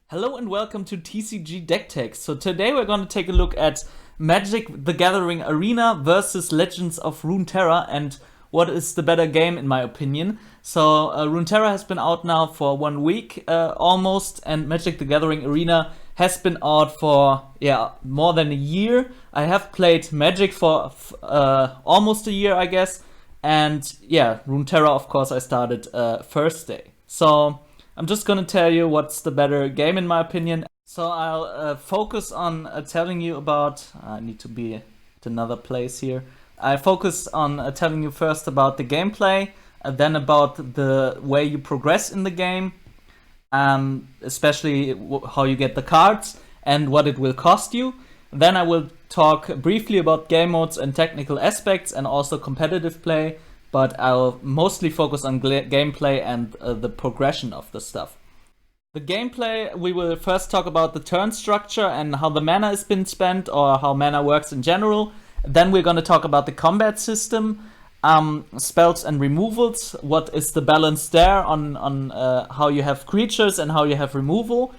Hello and welcome to TCG Deck Tech. So today we're going to take a look at Magic the Gathering Arena versus Legends of Runeterra and what is the better game in my opinion. So Runeterra has been out now for 1 week almost, and Magic the Gathering Arena has been out for more than a year. I have played Magic for almost a year, I guess, and Runeterra, of course, I started first day. So I'm just gonna tell you what's the better game in my opinion. So I'll focus on telling you about, I need to be at another place here. I focus on telling you first about the gameplay, then about the way you progress in the game, especially how you get the cards and what it will cost you. Then I will talk briefly about game modes and technical aspects and also competitive play, but I'll mostly focus on gameplay and the progression of the stuff. The gameplay, we will first talk about the turn structure and how the mana has been spent or how mana works in general. Then we're going to talk about the combat system, spells and removals, what is the balance there on how you have creatures and how you have removal.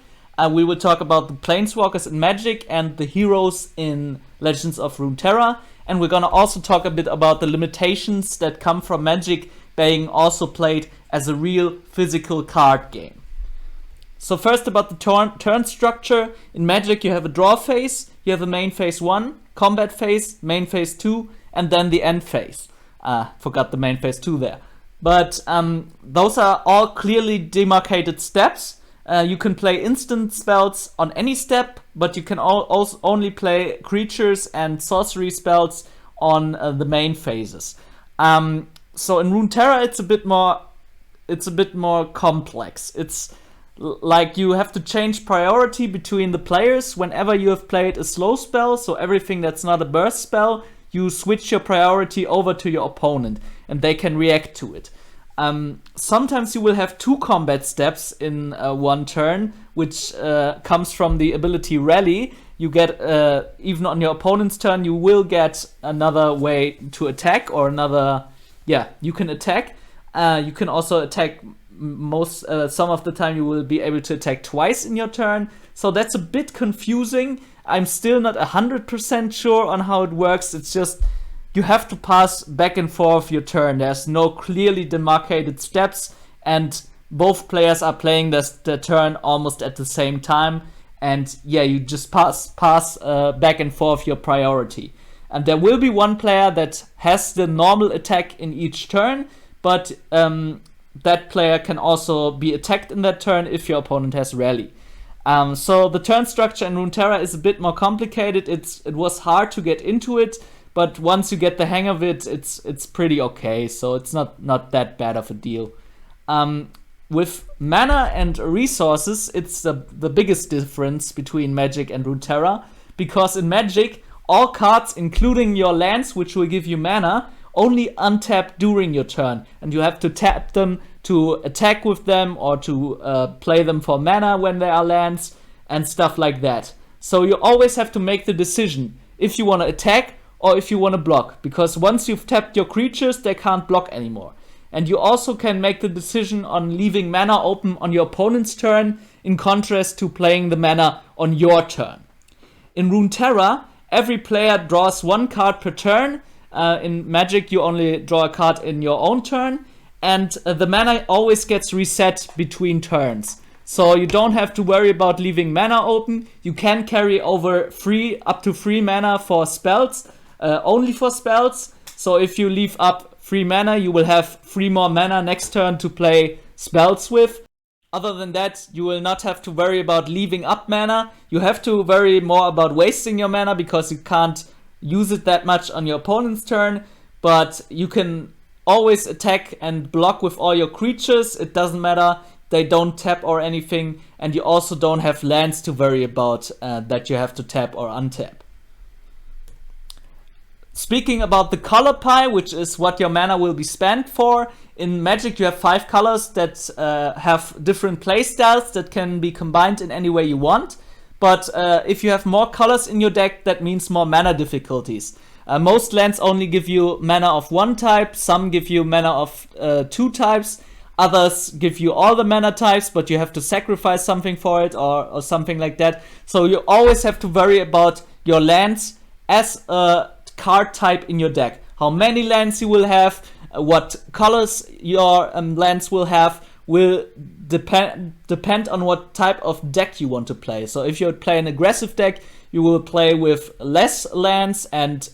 We will talk about the Planeswalkers in Magic and the heroes in Legends of Runeterra. And we're gonna also talk a bit about the limitations that come from Magic being also played as a real physical card game. So first about the turn structure. In Magic you have a draw phase, you have a main phase 1, combat phase, main phase 2, and then the end phase. Forgot the main phase 2 there. But those are all clearly demarcated steps. You can play instant spells on any step, but you can also only play creatures and sorcery spells on the main phases. So in Runeterra, it's a bit more complex. It's like you have to change priority between the players whenever you have played a slow spell. So everything that's not a burst spell, you switch your priority over to your opponent, and they can react to it. Sometimes you will have 2 combat steps in one turn, which comes from the ability Rally. You get, even on your opponent's turn, you will get another way to attack, or another, you can attack. You can also attack some of the time you will be able to attack twice in your turn. So that's a bit confusing. I'm still not 100% sure on how it works. It's just, you have to pass back and forth your turn. There's no clearly demarcated steps, and both players are playing the turn almost at the same time. And you just pass back and forth your priority. And there will be one player that has the normal attack in each turn, but that player can also be attacked in that turn if your opponent has Rally. So the turn structure in Runeterra is a bit more complicated. It was hard to get into it, but once you get the hang of it, it's pretty okay. So it's not that bad of a deal. With mana and resources, it's the biggest difference between Magic and Runeterra, because in Magic, all cards, including your lands, which will give you mana, only untap during your turn, and you have to tap them to attack with them or to play them for mana when they are lands and stuff like that. So you always have to make the decision if you want to attack or if you want to block, because once you've tapped your creatures, they can't block anymore. And you also can make the decision on leaving mana open on your opponent's turn, in contrast to playing the mana on your turn. In Runeterra, every player draws 1 card per turn. In Magic, you only draw a card in your own turn, and the mana always gets reset between turns. So you don't have to worry about leaving mana open. You can carry over up to 3 mana for spells, only for spells. So if you leave up 3 mana, you will have 3 more mana next turn to play spells with. Other than that, you will not have to worry about leaving up mana. You have to worry more about wasting your mana, because you can't use it that much on your opponent's turn, but you can always attack and block with all your creatures. It doesn't matter, they don't tap or anything, and you also don't have lands to worry about that you have to tap or untap. Speaking about the color pie, which is what your mana will be spent for, in Magic you have 5 colors that have different playstyles that can be combined in any way you want. But if you have more colors in your deck, that means more mana difficulties. Most lands only give you mana of 1 type, some give you mana of 2 types. others give you all the mana types, but you have to sacrifice something for it or something like that. So you always have to worry about your lands as a card type in your deck. How many lands you will have, what colors your lands will have, will depend on what type of deck you want to play. So if you play an aggressive deck, you will play with less lands and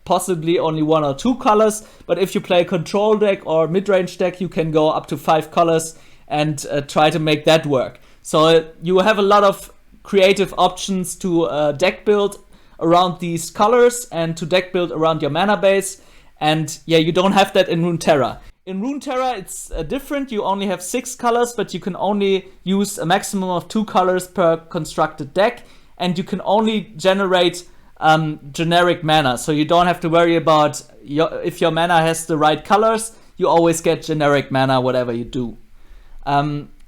possibly only 1 or 2 colors. But if you play a control deck or mid-range deck, you can go up to 5 colors and try to make that work. So you have a lot of creative options to deck build around these colors and to deck build around your mana base. And yeah, you don't have that in Runeterra. In Runeterra, it's different. You only have 6 colors, but you can only use a maximum of 2 colors per constructed deck. And you can only generate generic mana. So you don't have to worry about if your mana has the right colors. You always get generic mana, whatever you do.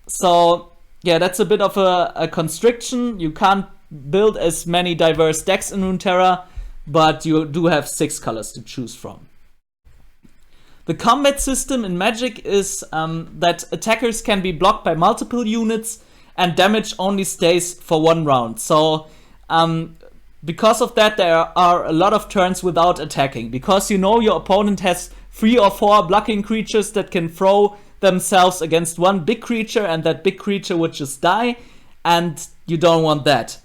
So yeah, that's a bit of a constriction. You can't build as many diverse decks in Runeterra, but you do have 6 colors to choose from. The combat system in Magic is that attackers can be blocked by multiple units and damage only stays for 1 round. So because of that, there are a lot of turns without attacking. Because you know your opponent has 3 or 4 blocking creatures that can throw themselves against one big creature, and that big creature would just die, and you don't want that.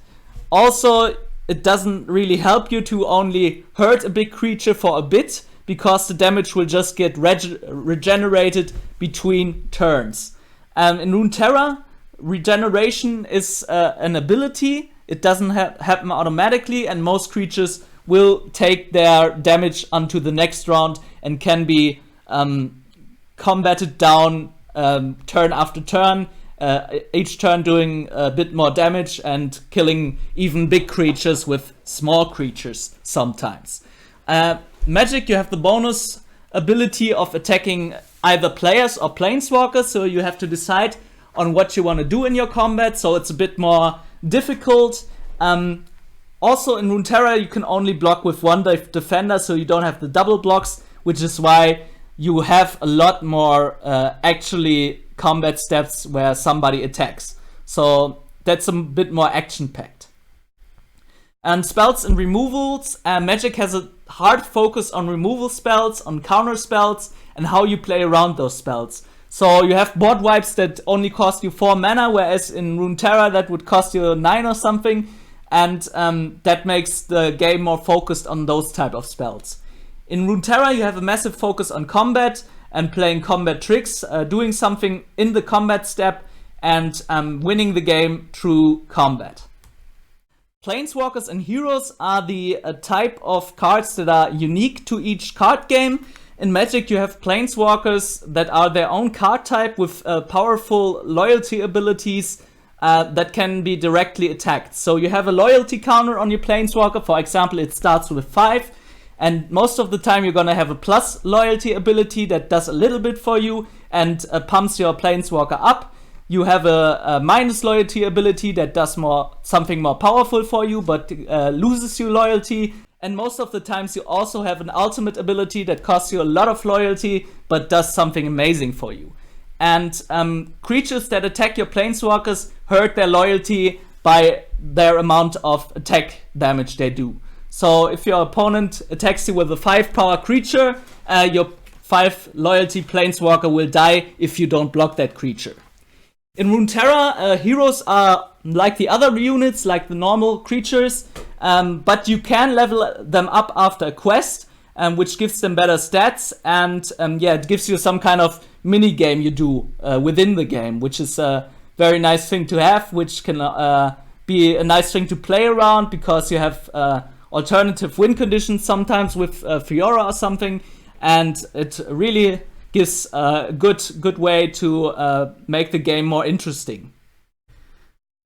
Also, it doesn't really help you to only hurt a big creature for a bit, because the damage will just get regenerated between turns. In Runeterra, regeneration is an ability. It doesn't happen automatically, and most creatures will take their damage onto the next round and can be combated down turn after turn, each turn doing a bit more damage and killing even big creatures with small creatures sometimes. Magic, you have the bonus ability of attacking either players or planeswalkers, so you have to decide on what you want to do in your combat, so it's a bit more difficult. Also in Runeterra, you can only block with 1 defender, so you don't have the double blocks, which is why you have a lot more actually combat steps where somebody attacks. So that's a bit more action-packed. And spells and removals, Magic has a hard focus on removal spells, on counter spells, and how you play around those spells. So you have board wipes that only cost you 4 mana, whereas in Runeterra that would cost you 9 or something, and that makes the game more focused on those type of spells. In Runeterra you have a massive focus on combat and playing combat tricks, doing something in the combat step, and winning the game through combat. Planeswalkers and Heroes are the type of cards that are unique to each card game. In Magic you have Planeswalkers that are their own card type with powerful loyalty abilities that can be directly attacked. So you have a loyalty counter on your Planeswalker. For example, it starts with 5, and most of the time you're gonna have a plus loyalty ability that does a little bit for you and pumps your Planeswalker up. You have a minus loyalty ability that does something more powerful for you, but loses you loyalty. And most of the times you also have an ultimate ability that costs you a lot of loyalty, but does something amazing for you. And creatures that attack your Planeswalkers hurt their loyalty by their amount of attack damage they do. So if your opponent attacks you with a 5 power creature, your 5 loyalty Planeswalker will die if you don't block that creature. In Runeterra, heroes are like the other units, like the normal creatures, but you can level them up after a quest, which gives them better stats, and it gives you some kind of mini game you do within the game, which is a very nice thing to have, which can be a nice thing to play around, because you have alternative win conditions sometimes with Fiora or something, and it really gives a good way to make the game more interesting.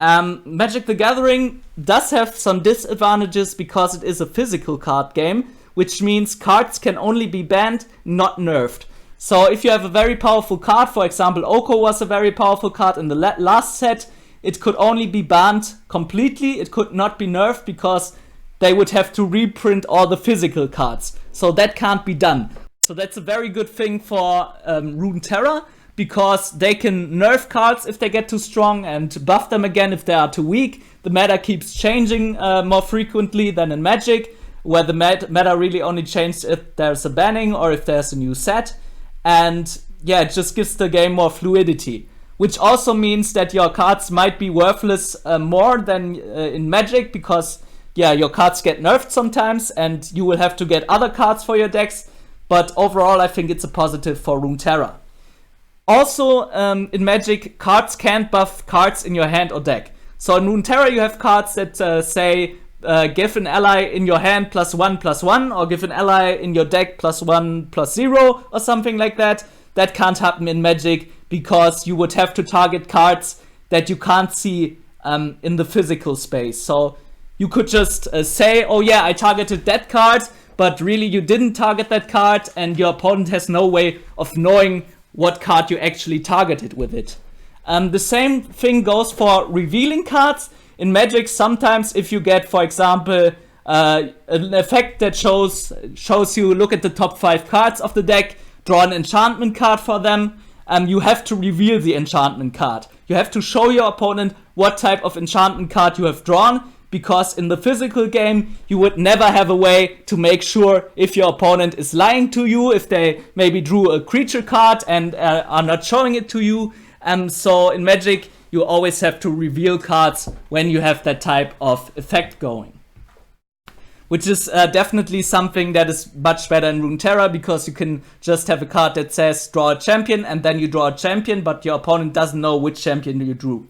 Magic the Gathering does have some disadvantages because it is a physical card game, which means cards can only be banned, not nerfed. So if you have a very powerful card, for example Oko was a very powerful card in the last set, it could only be banned completely, it could not be nerfed because they would have to reprint all the physical cards. So that can't be done. So that's a very good thing for Runeterra, because they can nerf cards if they get too strong and buff them again if they are too weak. The meta keeps changing more frequently than in Magic, where the meta really only changes if there's a banning or if there's a new set. And yeah, it just gives the game more fluidity, which also means that your cards might be worthless more than in Magic, because yeah, your cards get nerfed sometimes and you will have to get other cards for your decks. But overall, I think it's a positive for Runeterra. Also, in Magic, cards can't buff cards in your hand or deck. So in Runeterra, you have cards that say give an ally in your hand +1/+1, or give an ally in your deck +1/+0, or something like that. That can't happen in Magic, because you would have to target cards that you can't see in the physical space. So you could just say, oh yeah, I targeted that card, but really you didn't target that card, and your opponent has no way of knowing what card you actually targeted with it. The same thing goes for revealing cards. In Magic, sometimes if you get, for example, an effect that shows you, look at the top 5 cards of the deck, draw an enchantment card for them, you have to reveal the enchantment card. You have to show your opponent what type of enchantment card you have drawn, because in the physical game, you would never have a way to make sure if your opponent is lying to you, if they maybe drew a creature card and are not showing it to you. So in Magic, you always have to reveal cards when you have that type of effect going. Which is definitely something that is much better in Runeterra, because you can just have a card that says draw a champion, and then you draw a champion, but your opponent doesn't know which champion you drew.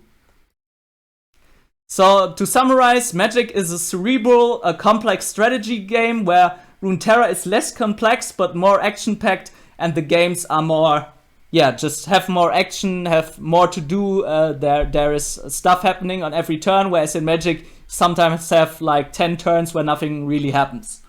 So to summarize, Magic is a cerebral, a complex strategy game where Runeterra is less complex but more action-packed, and the games are more, yeah, just have more action, have more to do. There is stuff happening on every turn, whereas in Magic sometimes have like 10 turns where nothing really happens.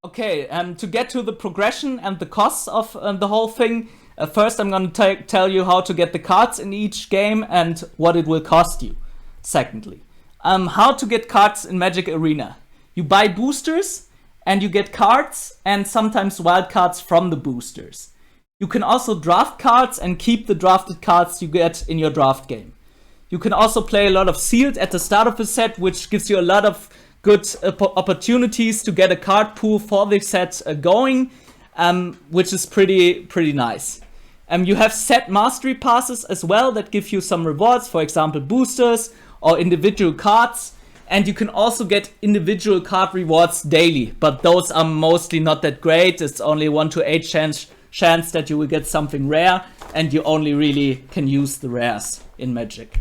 Okay, to get to the progression and the costs of the whole thing, first I'm going to tell you how to get the cards in each game and what it will cost you. Secondly, how to get cards in Magic Arena. You buy boosters and you get cards and sometimes wildcards from the boosters. You can also draft cards and keep the drafted cards you get in your draft game. You can also play a lot of sealed at the start of a set, which gives you a lot of good opportunities to get a card pool for the set going, which is pretty nice. You have set mastery passes as well that give you some rewards, for example boosters or individual cards. And you can also get individual card rewards daily, but those are mostly not that great. It's only 1 to 8 chance that you will get something rare, and you only really can use the rares in Magic.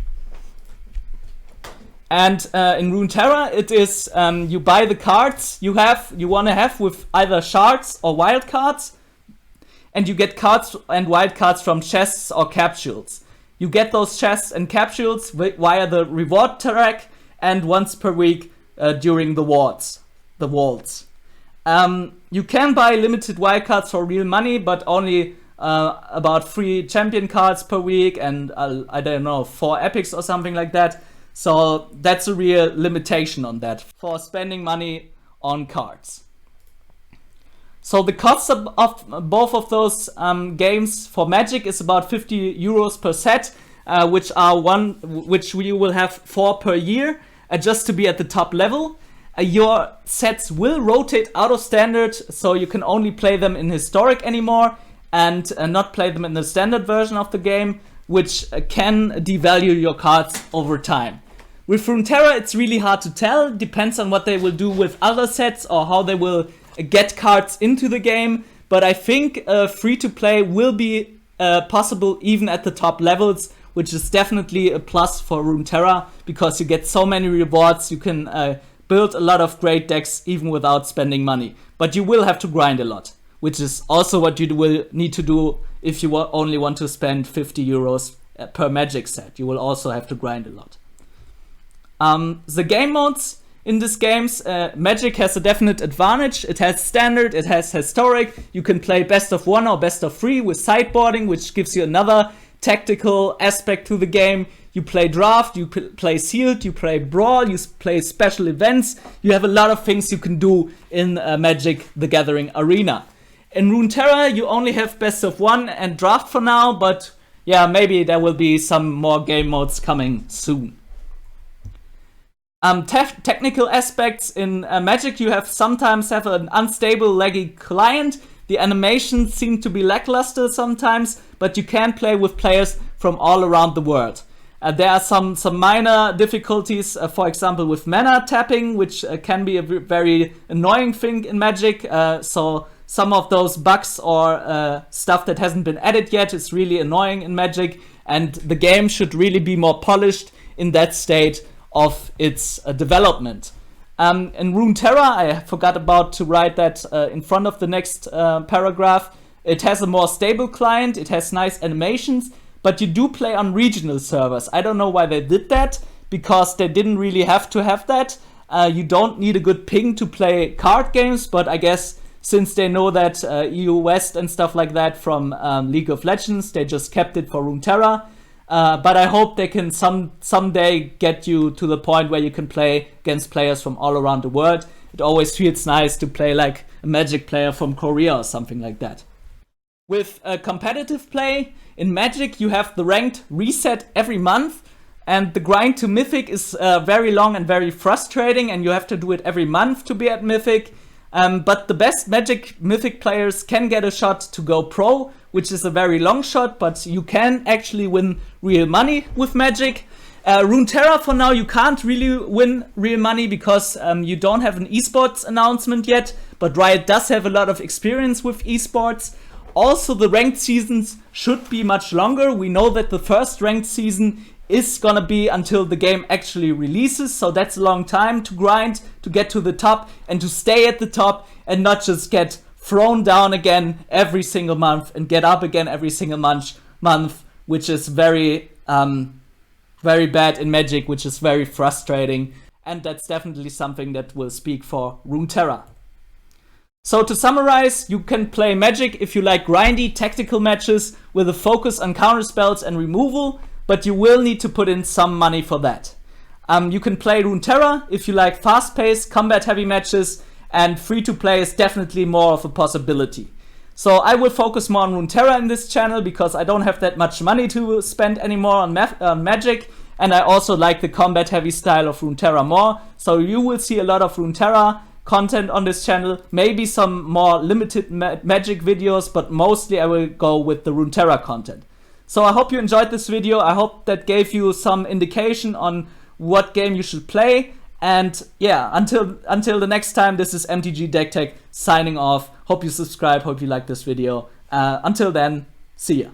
And in Runeterra, it is you buy the cards you want to have with either shards or wildcards, and you get cards and wildcards from chests or capsules. You get those chests and capsules via the reward track and once per week during the vaults. You can buy limited wildcards for real money, but only about 3 champion cards per week and I don't know, 4 epics or something like that. So that's a real limitation on that for spending money on cards. So the cost of both of those games for Magic is about 50 euros per set, which you will have 4 per year, just to be at the top level. Your sets will rotate out of standard, so you can only play them in historic anymore and not play them in the standard version of the game, which can devalue your cards over time. With Runeterra, it's really hard to tell. It depends on what they will do with other sets or how they will get cards into the game. But I think free-to-play will be possible even at the top levels, which is definitely a plus for Runeterra, because you get so many rewards. You can build a lot of great decks even without spending money. But you will have to grind a lot, which is also what you will need to do if you only want to spend 50 euros per Magic set. You will also have to grind a lot. The game modes in these games, Magic has a definite advantage. It has standard, it has historic. You can play best of 1 or best of 3 with sideboarding, which gives you another tactical aspect to the game. You play draft, you play sealed, you play brawl, you play special events. You have a lot of things you can do in Magic the Gathering Arena. In Runeterra, you only have best of 1 and draft for now, but yeah, maybe there will be some more game modes coming soon. Technical aspects in Magic, you sometimes have an unstable, laggy client. The animations seem to be lackluster sometimes, but you can play with players from all around the world. There are some minor difficulties, for example, with mana tapping, which can be a very annoying thing in Magic. So some of those bugs or stuff that hasn't been added yet is really annoying in Magic, and the game should really be more polished in that state of its development. In Runeterra, I forgot about to write that in front of the next paragraph. It has a more stable client, it has nice animations, but you do play on regional servers. I don't know why they did that, because they didn't really have to have that. You don't need a good ping to play card games, but I guess since they know that EU West and stuff like that from League of Legends, they just kept it for Runeterra. But I hope they can someday get you to the point where you can play against players from all around the world. It always feels nice to play like a Magic player from Korea or something like that. With competitive play, in Magic you have the ranked reset every month, and the grind to Mythic is very long and very frustrating, and you have to do it every month to be at Mythic. But the best Magic Mythic players can get a shot to go pro, which is a very long shot, but you can actually win real money with Magic. Runeterra, for now, you can't really win real money because you don't have an esports announcement yet, but Riot does have a lot of experience with esports. Also, the ranked seasons should be much longer. We know that the first ranked season is gonna be until the game actually releases, so that's a long time to grind, to get to the top, and to stay at the top, and not just get thrown down again every single month and get up again every single month, which is very bad in Magic, which is very frustrating, and that's definitely something that will speak for Runeterra. So to summarize, you can play Magic if you like grindy tactical matches with a focus on counter spells and removal, but you will need to put in some money for that. You can play Runeterra if you like fast-paced, combat-heavy matches, and free-to-play is definitely more of a possibility. So I will focus more on Runeterra in this channel because I don't have that much money to spend anymore on Magic, and I also like the combat-heavy style of Runeterra more. So you will see a lot of Runeterra content on this channel, maybe some more limited Magic videos, but mostly I will go with the Runeterra content. So I hope you enjoyed this video. I hope that gave you some indication on what game you should play. And yeah, until the next time, this is MTG Deck Tech signing off. Hope you subscribe, hope you like this video. Until then, see ya.